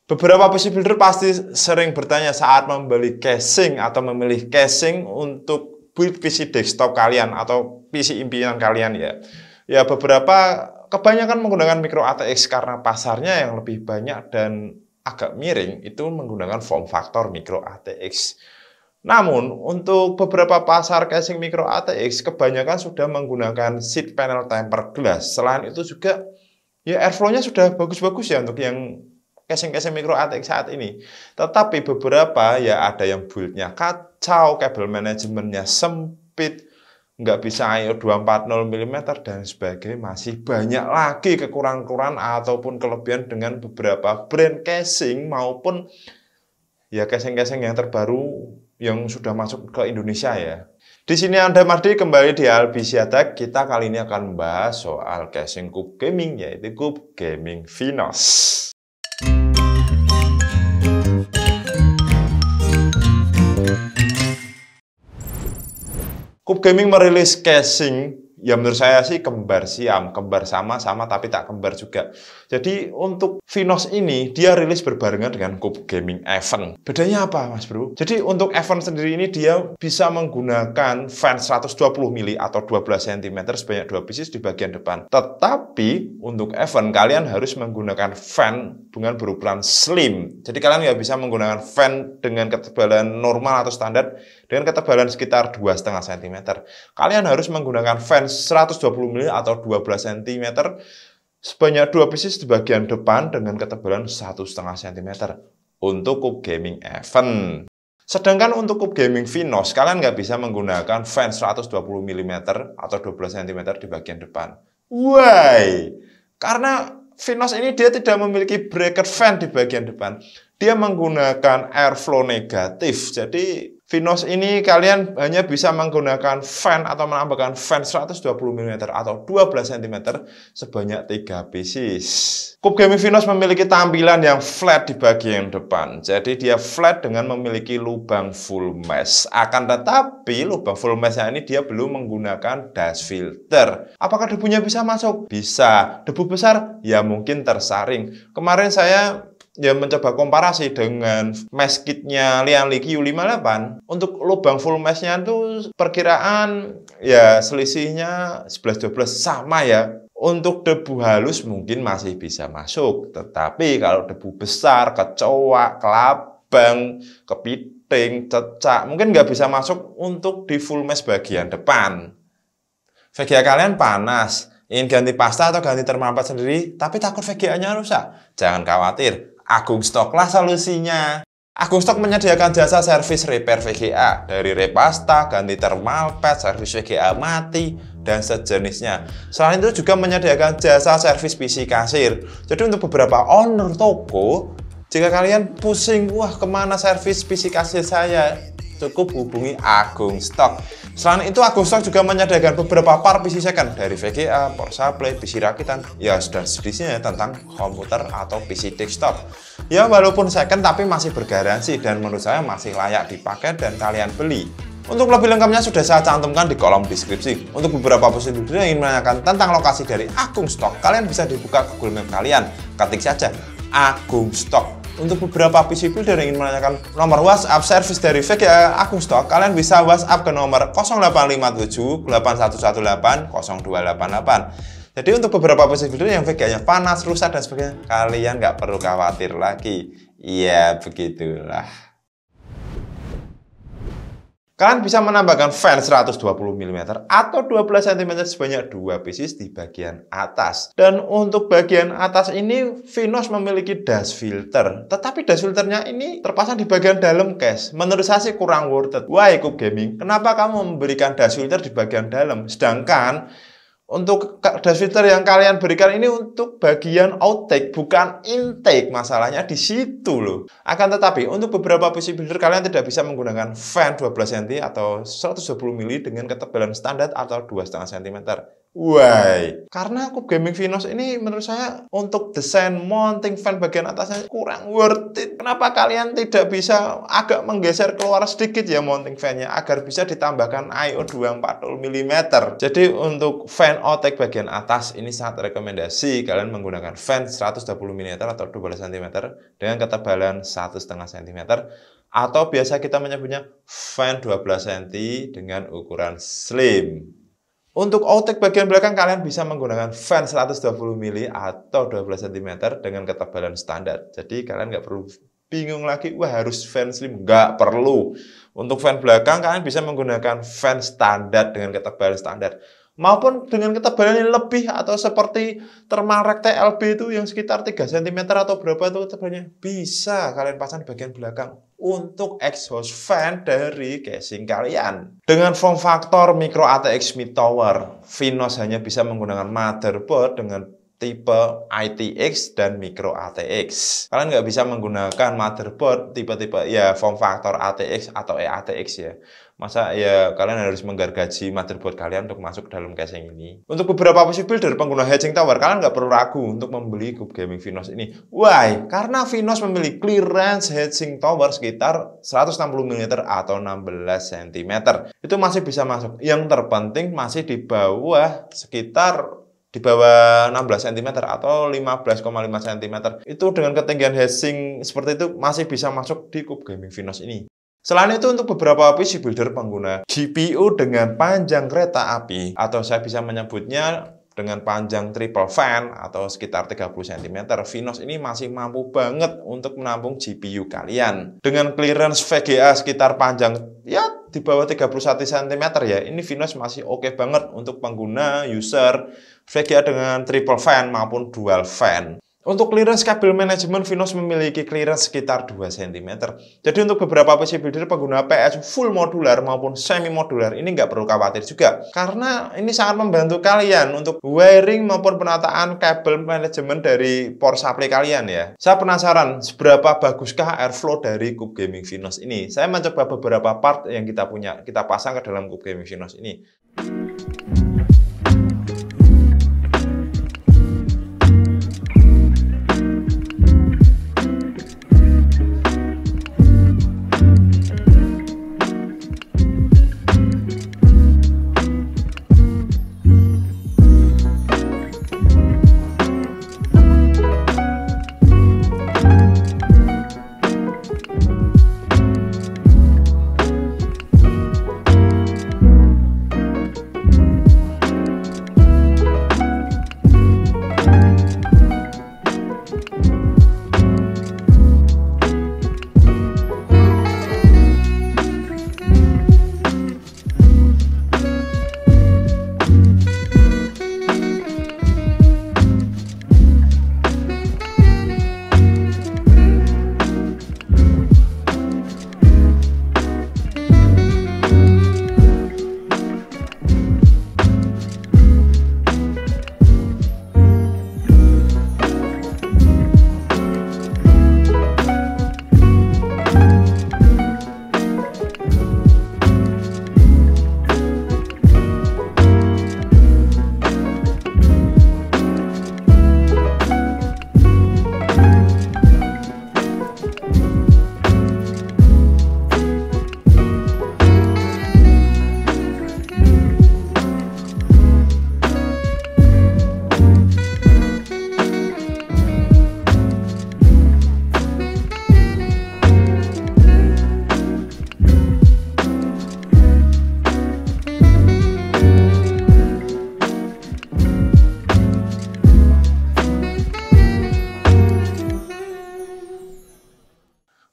Beberapa PC builder pasti sering bertanya saat membeli casing atau memilih casing untuk build PC desktop kalian atau PC impian kalian ya. Ya beberapa kebanyakan menggunakan micro ATX karena pasarnya yang lebih banyak dan agak miring itu menggunakan form factor micro ATX. Namun untuk beberapa pasar casing micro ATX kebanyakan sudah menggunakan sheet panel tempered glass. Selain itu juga ya airflow-nya sudah bagus-bagus ya untuk yang casing-casing micro ATX saat ini. Tetapi beberapa ya ada yang build-nya kacau, kabel manajemennya sempit, nggak bisa IO 240 mm dan sebagainya. Masih banyak lagi kekurangan-kekurangan ataupun kelebihan dengan beberapa brand casing maupun ya casing-casing yang terbaru yang sudah masuk ke Indonesia ya. Di sini Anda Mardi kembali di Albizia Tech. Kita kali ini akan membahas soal casing Cube Gaming yaitu Cube Gaming Finos. Cube Gaming merilis casing ya menurut saya sih kembar siam, kembar sama-sama tapi tak kembar juga. Jadi untuk Finos ini dia rilis berbarengan dengan Cube Gaming Event. Bedanya apa Mas Bro? Jadi untuk Event sendiri ini dia bisa menggunakan fan 120 mili atau 12 cm sebanyak 2 pieces di bagian depan. Tetapi untuk Event kalian harus menggunakan fan dengan berukuran slim. Jadi kalian nggak bisa menggunakan fan dengan ketebalan normal atau standar dengan ketebalan sekitar 2,5 cm. Kalian harus menggunakan fan 120 mili atau 12 cm sebanyak 2 pieces di bagian depan dengan ketebalan 1,5 cm untuk Cube Gaming Event. Sedangkan untuk Cube Gaming Finos, kalian nggak bisa menggunakan fan 120 mm atau 12 cm di bagian depan. Why? Karena Finos ini dia tidak memiliki bracket fan di bagian depan. Dia menggunakan airflow negatif. Jadi Finos ini kalian hanya bisa menggunakan fan atau menambahkan fan 120 mm atau 12 cm sebanyak 3 pieces. Cube Gaming Finos memiliki tampilan yang flat di bagian depan. Jadi dia flat dengan memiliki lubang full mesh. Akan tetapi lubang full meshnya ini dia belum menggunakan dust filter. Apakah debunya bisa masuk? Bisa. Debu besar? Ya mungkin tersaring. Kemarin saya mencoba komparasi dengan mesh kitnya Lianli Q58. Untuk lubang full meshnya itu perkiraan ya selisihnya 11-12 sama ya. Untuk debu halus mungkin masih bisa masuk. Tetapi kalau debu besar, kecoa, kelabang, kepiting, cecak mungkin nggak bisa masuk untuk di full mesh bagian depan. VGA kalian panas, ingin ganti pasta atau ganti termampat sendiri, tapi takut VGA-nya rusak. Jangan khawatir. Agung Stock lah solusinya. Agung Stock menyediakan jasa servis repair VGA dari repasta, ganti thermal pad, servis VGA mati, dan sejenisnya. Selain itu juga menyediakan jasa servis PC kasir. Jadi untuk beberapa owner toko, jika kalian pusing, wah kemana servis PC kasir saya, cukup hubungi Agung Stock. Selain itu Agung Stock juga menyediakan beberapa part PC second dari VGA, power supply, PC rakitan, ya dan sejenisnya tentang komputer atau PC desktop. Ya walaupun second tapi masih bergaransi dan menurut saya masih layak dipakai dan kalian beli. Untuk lebih lengkapnya sudah saya cantumkan di kolom deskripsi. Untuk beberapa peserta yang ingin menanyakan tentang lokasi dari Agung Stock, kalian bisa dibuka Google Map kalian, ketik saja Agung Stock. Untuk beberapa PC builder yang ingin menanyakan nomor WhatsApp service dari VGA Agung Stock, kalian bisa WhatsApp ke nomor 0857 8118 0288. Jadi untuk beberapa PC builder yang VGA-nya panas, rusak, dan sebagainya, kalian nggak perlu khawatir lagi. Iya, begitulah. Kalian bisa menambahkan fan 120 mm atau 12 cm sebanyak 2 pieces di bagian atas. Dan untuk bagian atas ini Finos memiliki dust filter. Tetapi dust filternya ini terpasang di bagian dalam case. Menurut saya sih kurang worth it. Why Cube Gaming? Kenapa kamu memberikan dust filter di bagian dalam? Sedangkan untuk dust filter yang kalian berikan ini untuk bagian outtake, bukan intake. Masalahnya di situ loh. Akan tetapi untuk beberapa PC builder kalian tidak bisa menggunakan fan 12 cm atau 120 mili dengan ketebalan standar atau 2,5 cm. Why? Karena Cube Gaming Venus ini menurut saya untuk desain mounting fan bagian atasnya kurang worth it. Kenapa kalian tidak bisa agak menggeser keluar sedikit ya mounting fan-nya agar bisa ditambahkan I/O 240 mm. Jadi untuk fan outtake bagian atas ini sangat rekomendasi kalian menggunakan fan 120 mm atau 12 cm dengan ketebalan 1,5 cm. Atau biasa kita menyebutnya fan 12 cm dengan ukuran slim. Untuk outtake bagian belakang kalian bisa menggunakan fan 120 mm atau 12 cm dengan ketebalan standar. Jadi kalian nggak perlu bingung lagi, wah harus fan slim. Nggak perlu. Untuk fan belakang kalian bisa menggunakan fan standar dengan ketebalan standar. Maupun dengan ketebalan yang lebih atau seperti Thermalrec TLB itu yang sekitar 3 cm atau berapa itu ketebalannya. Bisa kalian pasang di bagian belakang untuk exhaust fan dari casing kalian. Dengan form factor micro ATX mid tower, Venus hanya bisa menggunakan motherboard dengan tipe ITX dan micro ATX. Kalian nggak bisa menggunakan motherboard tipe-tipe ya form factor ATX atau EATX ya. Masa ya kalian harus menggargaji motherboard kalian untuk masuk ke dalam casing ini. Untuk beberapa PC builder pengguna hedging tower, kalian nggak perlu ragu untuk membeli Cube Gaming Venus ini. Why? Karena Venus memiliki clearance hedging tower sekitar 160 mm atau 16 cm. Itu masih bisa masuk. Yang terpenting masih di bawah sekitar di bawah 16 cm atau 15,5 cm. Itu dengan ketinggian hedging seperti itu masih bisa masuk di Cube Gaming Venus ini. Selain itu untuk beberapa PC builder pengguna GPU dengan panjang kereta api atau saya bisa menyebutnya dengan panjang triple fan atau sekitar 30 cm, Venus ini masih mampu banget untuk menampung GPU kalian. Dengan clearance VGA sekitar panjang ya di bawah 31 cm ya, ini Venus masih oke banget untuk pengguna user VGA dengan triple fan maupun dual fan. Untuk clearance kabel manajemen, Venus memiliki clearance sekitar 2 cm. Jadi untuk beberapa PC builder pengguna PS full modular maupun semi modular ini nggak perlu khawatir juga. Karena ini sangat membantu kalian untuk wiring maupun penataan kabel manajemen dari power supply kalian ya. Saya penasaran seberapa baguskah airflow dari Cube Gaming Venus ini. Saya mencoba beberapa part yang kita pasang ke dalam Cube Gaming Venus ini.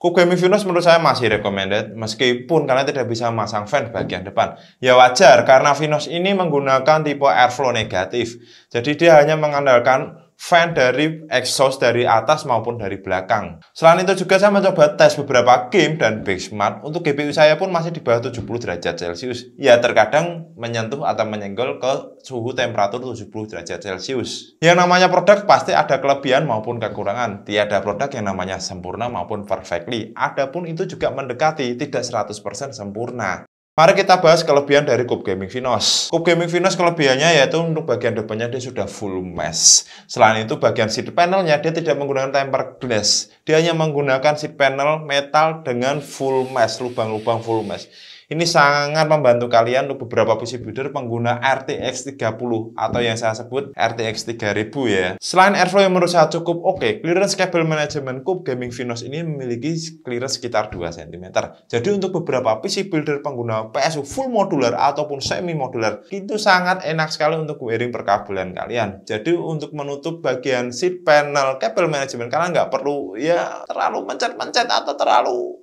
Cube Gaming Venus menurut saya masih recommended meskipun kalian tidak bisa memasang fan bagian depan. Ya wajar karena Venus ini menggunakan tipe airflow negatif. Jadi dia hanya mengandalkan fan dari exhaust dari atas maupun dari belakang. Selain itu juga saya mencoba tes beberapa game dan benchmark. Untuk GPU saya pun masih di bawah 70 derajat Celcius. Ya terkadang menyentuh atau menyenggol ke suhu temperatur 70 derajat Celcius. Yang namanya produk pasti ada kelebihan maupun kekurangan. Tiada produk yang namanya sempurna maupun perfectly. Adapun itu juga mendekati, tidak 100% sempurna. Mari kita bahas kelebihan dari Cube Gaming Finos. Cube Gaming Finos kelebihannya yaitu untuk bagian depannya dia sudah full mesh. Selain itu bagian side panelnya dia tidak menggunakan tempered glass. Dia hanya menggunakan side panel metal dengan full mesh, lubang-lubang full mesh. Ini sangat membantu kalian untuk beberapa PC builder pengguna RTX 30 atau yang saya sebut RTX 3000 ya. Selain airflow yang menurut saya cukup oke, clearance cable management Cube Gaming Finos ini memiliki clearance sekitar 2 cm. Jadi untuk beberapa PC builder pengguna PSU full modular ataupun semi modular itu sangat enak sekali untuk wiring perkabelan kalian. Jadi untuk menutup bagian side panel cable management kalian nggak perlu ya terlalu mencet-mencet atau terlalu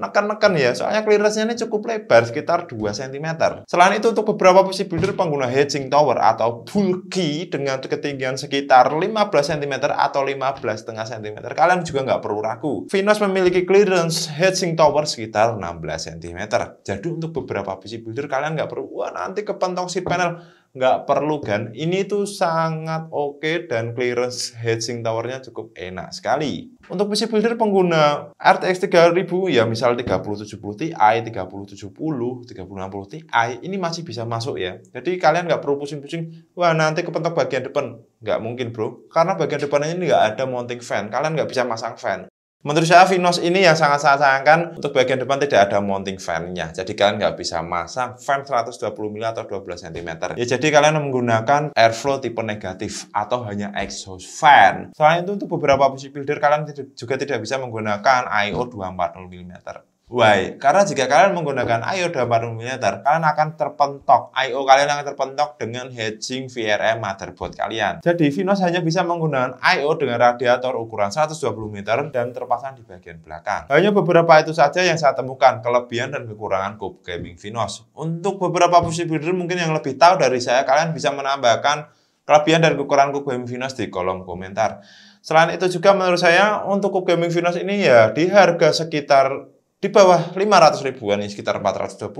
neken-neken ya, soalnya clearance-nya ini cukup lebar, sekitar 2 cm. Selain itu, untuk beberapa PC builder pengguna hedging tower atau bulky dengan ketinggian sekitar 15 cm atau 15,5 cm, kalian juga nggak perlu ragu. Finos memiliki clearance hedging tower sekitar 16 cm. Jadi untuk beberapa PC builder kalian nggak perlu, wah nanti kepentok side panel. Nggak perlu kan, ini tuh sangat oke dan clearance hedging towernya cukup enak sekali. Untuk PC builder pengguna RTX 3000 ya misal 3070 Ti, 3070, 3060 Ti ini masih bisa masuk ya. Jadi kalian nggak perlu pusing-pusing, wah nanti kepentok bagian depan. Nggak mungkin bro, karena bagian depan ini nggak ada mounting fan, kalian nggak bisa masang fan. Menurut saya Finos ini yang sangat saya sayangkan untuk bagian depan tidak ada mounting fan-nya. Jadi kalian nggak bisa masang fan 120 mm atau 12 cm. Ya jadi kalian menggunakan airflow tipe negatif atau hanya exhaust fan. Selain itu untuk beberapa PC builder kalian juga tidak bisa menggunakan I/O 240 mm. Why? Karena jika kalian menggunakan I/O 240 mm, kalian akan terpentok. I/O kalian akan terpentok dengan hedging VRM motherboard kalian. Jadi Finos hanya bisa menggunakan I/O dengan radiator ukuran 120 mm dan terpasang di bagian belakang. Hanya beberapa itu saja yang saya temukan kelebihan dan kekurangan Cube Gaming Finos. Untuk beberapa PC builder mungkin yang lebih tahu dari saya, kalian bisa menambahkan kelebihan dan kekurangan Cube Gaming Finos di kolom komentar. Selain itu juga menurut saya untuk Cube Gaming Finos ini ya di harga sekitar di bawah 500 ribuan, sekitar 430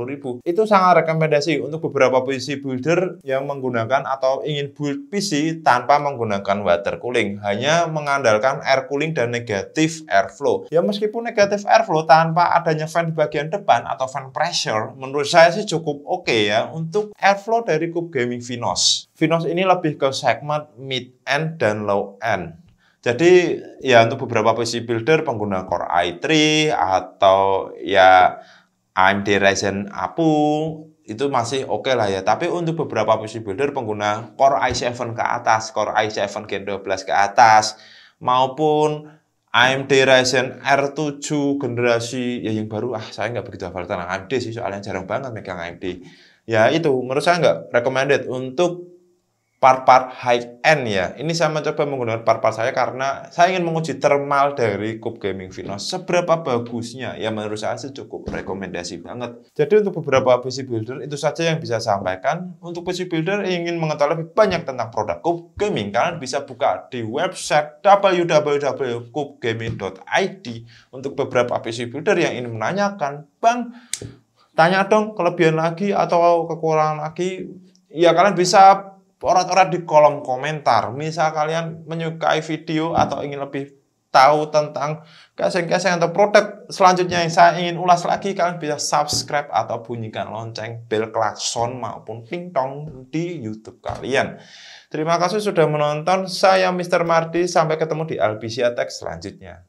ribu. Itu sangat rekomendasi untuk beberapa PC builder yang menggunakan atau ingin build PC tanpa menggunakan water cooling, hanya mengandalkan air cooling dan negatif airflow. Ya meskipun negatif airflow tanpa adanya fan di bagian depan atau fan pressure, menurut saya sih cukup oke ya untuk airflow dari Cube Gaming Finos. Finos ini lebih ke segmen mid-end dan low-end. Jadi ya untuk beberapa PC builder pengguna Core i3 atau ya AMD Ryzen APU itu masih oke lah ya. Tapi untuk beberapa PC builder pengguna Core i7 ke atas, Core i7 Gen 12 ke atas, maupun AMD Ryzen R7 generasi ya yang baru, saya nggak begitu hafal tentang AMD sih, soalnya jarang banget megang AMD. Ya itu menurut saya nggak recommended untuk part-part high-end ya. Ini saya mencoba menggunakan part-part saya karena saya ingin menguji thermal dari Cube Gaming Finos. Seberapa bagusnya? Ya menurut saya sih cukup rekomendasi banget. Jadi untuk beberapa PC builder itu saja yang bisa saya sampaikan. Untuk PC builder yang ingin mengetahui lebih banyak tentang produk Cube Gaming, kalian bisa buka di website www.cubegaming.id. Untuk beberapa PC builder yang ingin menanyakan, Bang, tanya dong kelebihan lagi atau kekurangan lagi. Ya kalian bisa orat-orat di kolom komentar. Misal kalian menyukai video atau ingin lebih tahu tentang casing-casing atau produk selanjutnya yang saya ingin ulas lagi, kalian bisa subscribe atau bunyikan lonceng, bel klakson maupun pingtong di YouTube kalian. Terima kasih sudah menonton. Saya Mr. Mardi. Sampai ketemu di Albizia Tech selanjutnya.